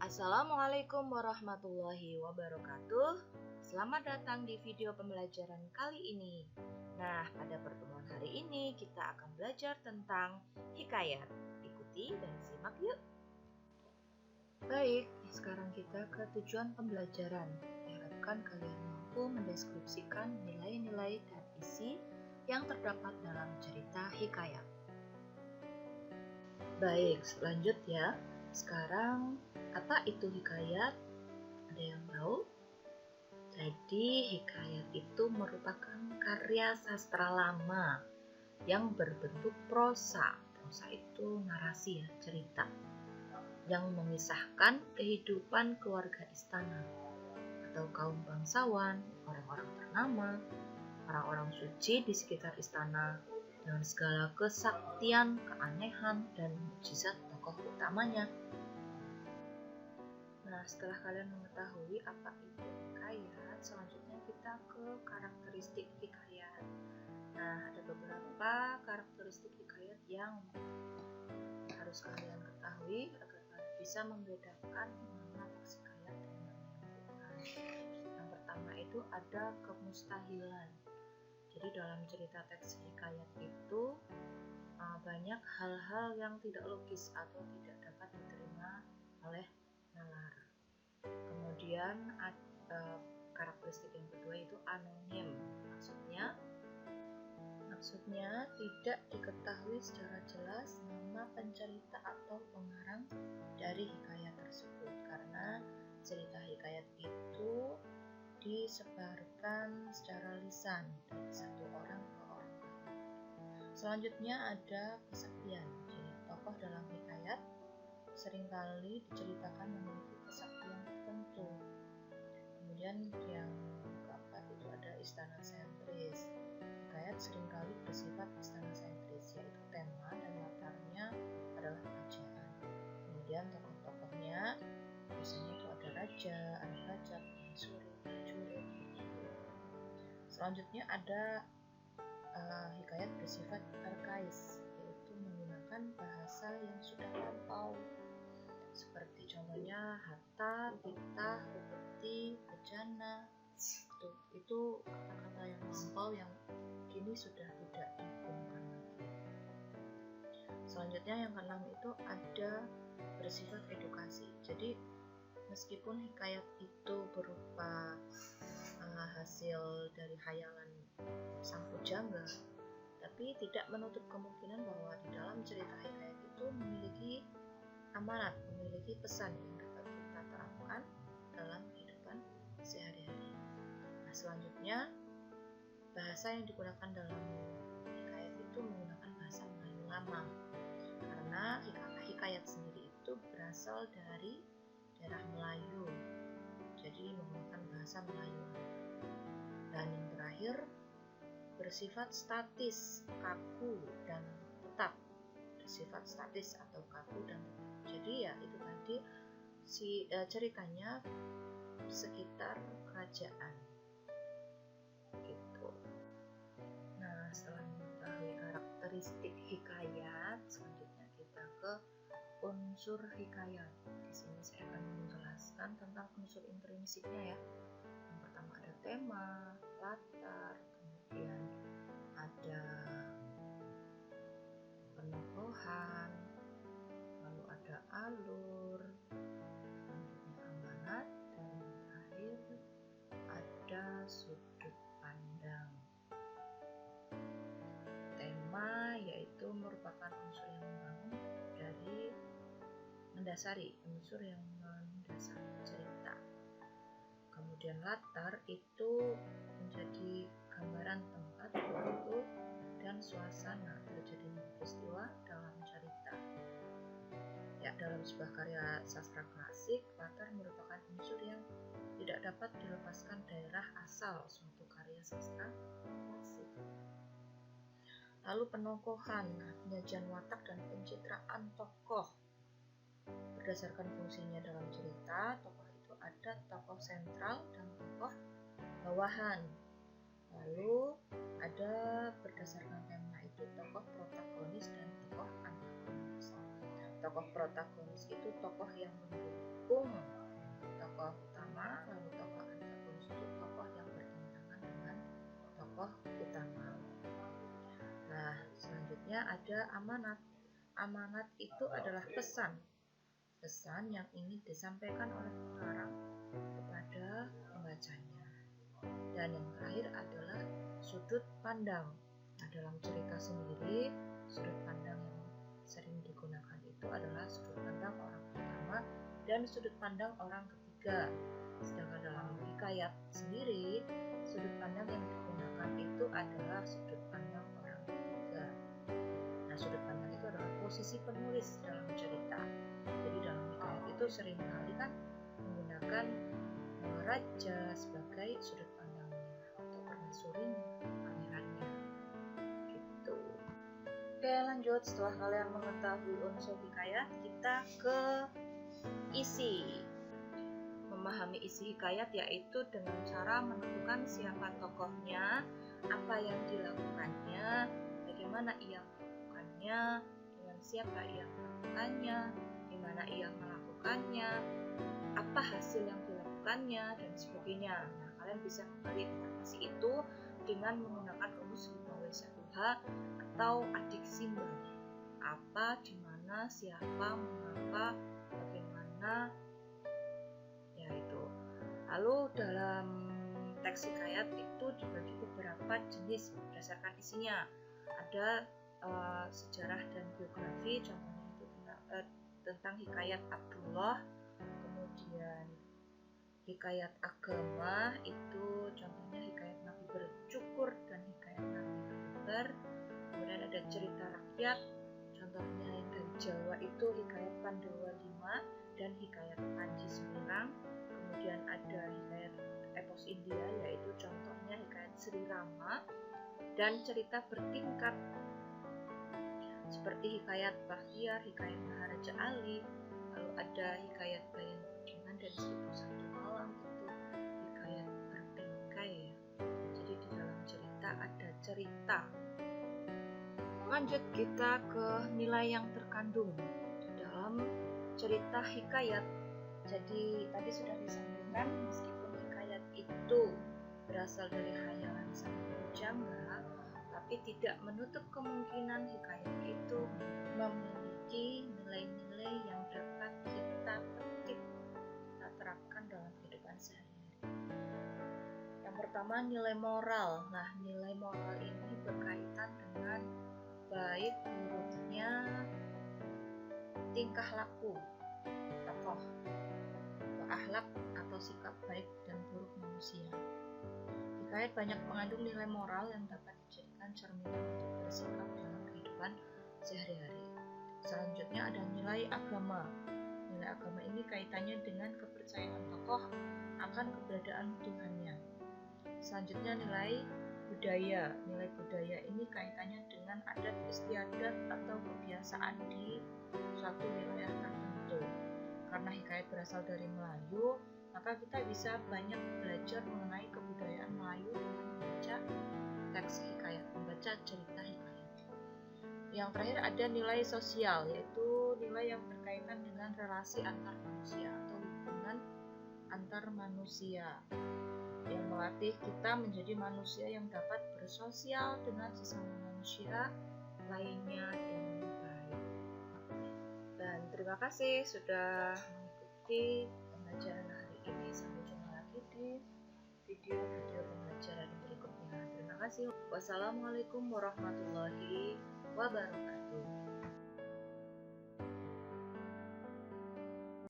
Assalamualaikum warahmatullahi wabarakatuh. Selamat datang di video pembelajaran kali ini. Nah, pada pertemuan hari ini kita akan belajar tentang hikayat. Ikuti dan simak yuk. Baik, sekarang kita ke tujuan pembelajaran. Diharapkan kalian mampu mendeskripsikan nilai-nilai dan isi yang terdapat dalam cerita hikayat. Baik, lanjut ya. Sekarang, apa itu hikayat? Ada yang tahu? Jadi, hikayat itu merupakan karya sastra lama yang berbentuk prosa. Prosa itu narasi ya, cerita. Yang mengisahkan kehidupan keluarga istana atau kaum bangsawan, orang-orang ternama, orang-orang suci di sekitar istana, dengan segala kesaktian, keanehan, dan mukjizat tokoh utamanya. Nah, setelah kalian mengetahui apa itu hikayat, selanjutnya kita ke karakteristik hikayat. Nah, ada beberapa karakteristik hikayat yang harus kalian ketahui agar kalian bisa membedakan mana teks hikayat dan mana yang bukan. Yang pertama itu ada kemustahilan. Jadi dalam cerita teks hikayat itu banyak hal-hal yang tidak logis atau tidak dapat diterima oleh nalar. Kemudian karakteristik yang kedua itu anonim. Maksudnya tidak diketahui secara jelas nama pencerita atau pengarang dari hikayat tersebut, karena cerita hikayat itu disebarkan secara lisan dari satu orang ke orang lain. Selanjutnya ada kesaktian. Jadi tokoh dalam hikayat seringkali diceritakan memiliki kesaktian tertentu. Kemudian yang keempat itu ada istana sentris. Hikayat seringkali bersifat istana sentris, yaitu tema dan latarnya adalah kerajaan. Kemudian tokoh-tokohnya biasanya itu ada raja, anak raja, permaisuri, prajurit. Selanjutnya ada hikayat bersifat arkais, yaitu menggunakan bahasa yang sudah lampau. Seperti contohnya hatta, titah, upeti, bejana. Itu kata-kata yang lampau yang kini sudah tidak digunakan lagi. Selanjutnya yang keenam itu ada bersifat edukasi. Jadi meskipun hikayat itu berupa hasil dari khayalan sang pujangga, tapi tidak menutup kemungkinan bahwa di dalam cerita hikayat itu memiliki amanat, memiliki pesan yang dapat kita terapkan dalam kehidupan sehari-hari. Nah, selanjutnya bahasa yang digunakan dalam hikayat itu menggunakan bahasa Melayu lama, karena hikayat sendiri itu berasal dari daerah Melayu, jadi menggunakan bahasa Melayu lama. Dan yang terakhir bersifat statis, kaku dan tetap. Bersifat statis atau kaku dan tetap. Jadi ya itu tadi ceritanya sekitar kerajaan gitu. Nah, setelah mengetahui karakteristik hikayat, selanjutnya kita ke unsur hikayat. Di sini saya akan menjelaskan tentang unsur intrinsiknya ya. Yang pertama ada tema, latar, kemudian ada penokohan, lalu ada alur, selanjutnya amanat, dan yang terakhir ada sudut pandang. Tema yaitu merupakan unsur yang membangun dari unsur yang mendasari cerita. Kemudian latar itu menjadi gambaran tempat, waktu, dan suasana terjadinya peristiwa dalam cerita. Ya, dalam sebuah karya sastra klasik, latar merupakan unsur yang tidak dapat dilepaskan daerah asal suatu karya sastra klasik. Lalu penokohan, penyajian watak dan pencitraan tokoh. Berdasarkan fungsinya dalam cerita, tokoh itu ada tokoh sentral dan tokoh bawahan. Lalu ada berdasarkan tema itu tokoh protagonis dan tokoh antagonis. Tokoh protagonis itu tokoh yang mendukung tokoh utama. Nah, selanjutnya ada amanat. Amanat itu adalah pesan yang ingin disampaikan oleh pengarang kepada pembacanya. Dan yang terakhir adalah sudut pandang. Nah, dalam cerita sendiri, sudut pandang yang sering digunakan itu adalah sudut pandang orang pertama dan sudut pandang orang ketiga. Sedangkan dalam hikayat sendiri, sudut pandang yang digunakan itu adalah sudut pandang orang ketiga. Nah, sudut pandang itu adalah posisi penulis dalam cerita. Jadi dalam hikayat itu seringkali kan menggunakan raja sebagai sudut pandangnya atau permaisurinya, pangerannya gitu. Oke, lanjut. Setelah kalian mengetahui unsur hikayat, kita ke isi. Memahami isi hikayat yaitu dengan cara menentukan siapa tokohnya, apa yang dilakukannya, bagaimana ia melakukannya, dengan siapa ia melakukannya, di mana ia melakukannya, apa hasil yang dilakukannya, dan sebagainya. Nah, kalian bisa menggali informasi itu dengan menggunakan rumus 5W1H atau adik simbol. Apa, di mana, siapa, mengapa, bagaimana, ya itu. Lalu dalam teks hikayat itu dibagi beberapa jenis berdasarkan isinya. Ada sejarah dan biografi, contohnya itu tentang hikayat Abdullah. Kemudian hikayat agama itu contohnya hikayat Nabi Bercukur dan hikayat Nabi Khaybar. Kemudian ada cerita rakyat, contohnya yang dari Jawa itu hikayat Pandawa 5 dan hikayat Panji Semirang. Kemudian ada hikayat epos India, yaitu contohnya hikayat Sri Rama, dan cerita bertingkat seperti hikayat Bahtiar, hikayat Maharaja Ali. Lalu ada hikayat Bayan Kuningan dan 1001 Malam, itu hikayat berbingkai ya. Jadi di dalam cerita ada cerita. Lanjut kita ke nilai yang terkandung dalam cerita hikayat. Jadi tadi sudah disampaikan, meskipun hikayat itu berasal dari hayalan sang pujangga, tapi tidak menutup kemungkinan hikayat itu memiliki nilai-nilai yang dapat kita petik, kita terapkan dalam kehidupan sehari-hari. Yang pertama, nilai moral. Nah, nilai moral ini berkaitan dengan baik buruknya tingkah laku tokoh, akhlak atau sikap baik dan buruk manusia. Hikayat banyak mengandung nilai moral yang dapat dijadikan cerminan untuk bersikap dalam kehidupan sehari-hari. Selanjutnya ada nilai agama. Nilai agama ini kaitannya dengan kepercayaan tokoh akan keberadaan Tuhannya. Selanjutnya nilai budaya. Nilai budaya ini kaitannya dengan adat istiadat atau kebiasaan di suatu wilayah tertentu. Karena hikayat berasal dari Melayu, maka kita bisa banyak belajar mengenai kebudayaan Melayu dengan membaca teks hikayat, membaca cerita hikayat. Yang terakhir ada nilai sosial, yaitu nilai yang berkaitan dengan relasi antar manusia atau hubungan antar manusia, yang melatih kita menjadi manusia yang dapat bersosial dengan sesama manusia lainnya dengan baik. Dan terima kasih sudah mengikuti pembelajaran hari ini. Sampai jumpa lagi di video-video pembelajaran berikutnya. Terima kasih. Wassalamualaikum warahmatullahi wabarakatuh.